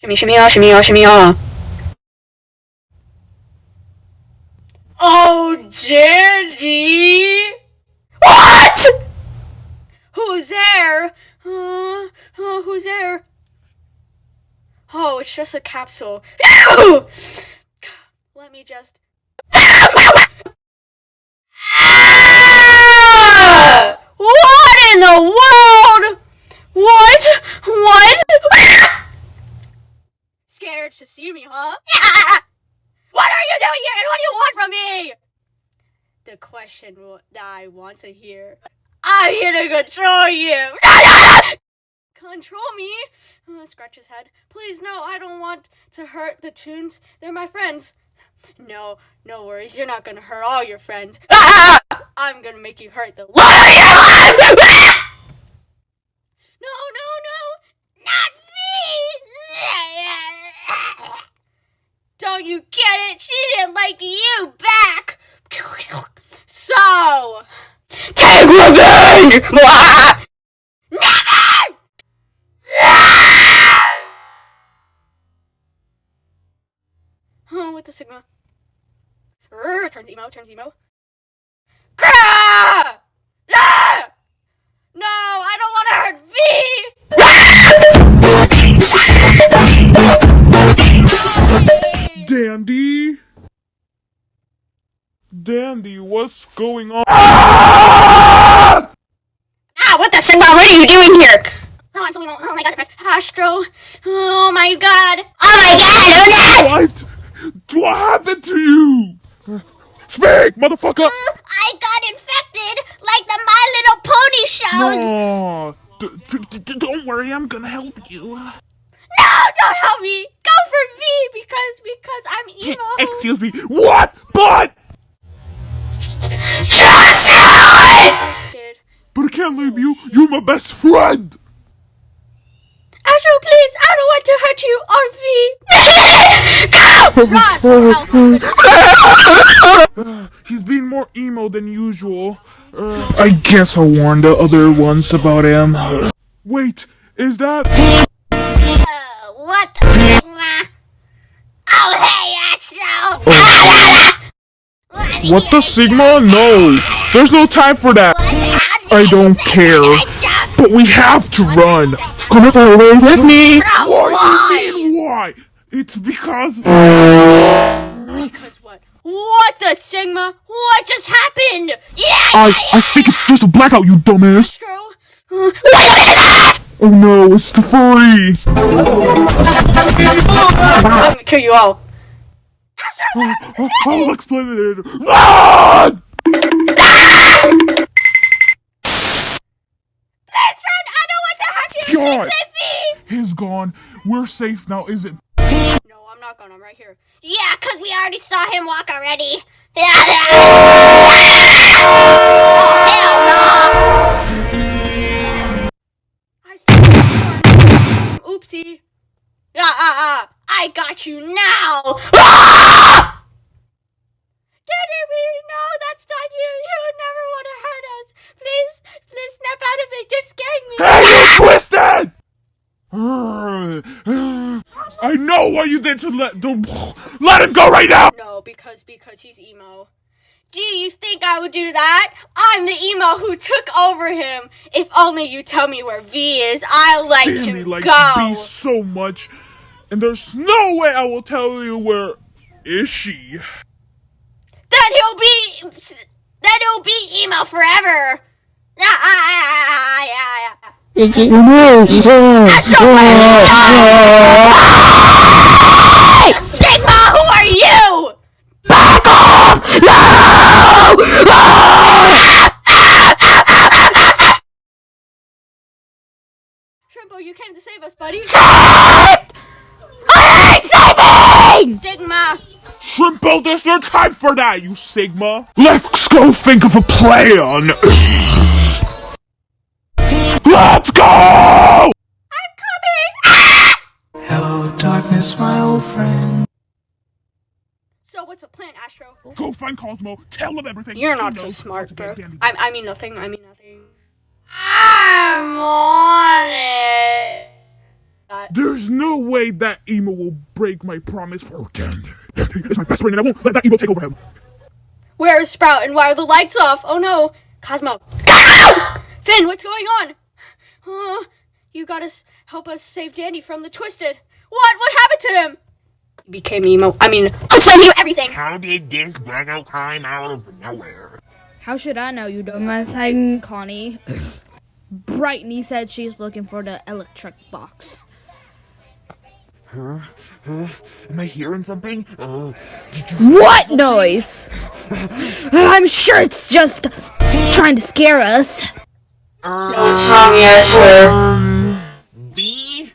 Shimmy, shimmy, ah, shimmy, ah, shimmy, ah. Oh, Dandy! What? Who's there? Who's there? Oh, it's just a capsule. Phew! Let me just... What in the world? What? Scared to see me, huh? What are you doing here and what do you want from me? The question that I want to hear. I'm here to control you. Control me? Scratch his head. Please, no, I don't want to hurt the Toons. They're my friends. No worries. You're not gonna hurt all your friends. I'm gonna make you hurt the one of your life. No. Not me. Don't you get it? She didn't like you back. So, take revenge. Never. With the Sigma. Turns emo. No, I don't want to hurt V! Dandy, what's going on? What the Sigma? What are you doing here? Oh my god, Astro. Oh my god. What? What happened to you? Speak, motherfucker! I got infected like the My Little Pony shows. No, don't worry, I'm gonna help you. No, don't help me. Go for V because I'm emo. Excuse me, what? But I can't leave you. You're my best friend. Astro, please, I don't want to hurt you or V. He's being more emo than usual. I guess I'll warn the other ones about him. Wait, is that... What the Sigma? Oh, hey, Astro! What the Sigma? No, there's no time for that. I don't care, but we have to run. Come away with me. Why? It's because... Because what? What the Sigma? What just happened? I think it's just a blackout, you dumbass. Astro? Oh no, it's the furry. I'm gonna kill you all. I'll explain it later. Run! Please run! I don't want to hurt you! God. Please save me! He's gone. We're safe now, is it? No, I'm not gonna. I'm right here. Yeah, cause we already saw him walk already. Oh, hell no! Oopsie. I got you now! Daddy, no, that's not you. You would never want to hurt us. Please snap out of it. Just scaring me. Hey, you twisted! I know what you did to let him go right now! No, because he's emo. Do you think I would do that? I'm the emo who took over him. If only you tell me where V is, I'll let him likes go. B so much, and there's no way I will tell you where is she. Then he'll be emo forever. Sigma, who are you? Back off! No! Shrimpo, you came to save us, buddy. I hate saving! Sigma! Shrimpo, there's no time for that, you Sigma. Let's go think of a plan. Let's go! I'm coming! Hello, darkness, my old friend. So what's a plan, Astro? Go find Cosmo. Tell him everything. You're He not knows so how smart, to bro. get Dandy. I mean nothing. I'm on it. There's no way that emo will break my promise for Gander. It's my best friend and I won't let that emo take over him. Where is Sprout and why are the lights off? Oh no. Cosmo. Ow! Finn, what's going on? You gotta help us save Danny from the Twisted. What happened to him? He became emo. I'll tell you everything. How did this blackout come out of nowhere? How should I know, you dumbass? I'm Connie. Brightney said she's looking for the electric box. Huh? Am I hearing something? What noise? I'm sure it's just trying to scare us. What's wrong, Astro? B?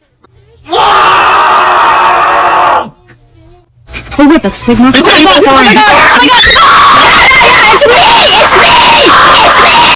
Oh, what the signal? It's Oh my god! Oh my god! Oh my god!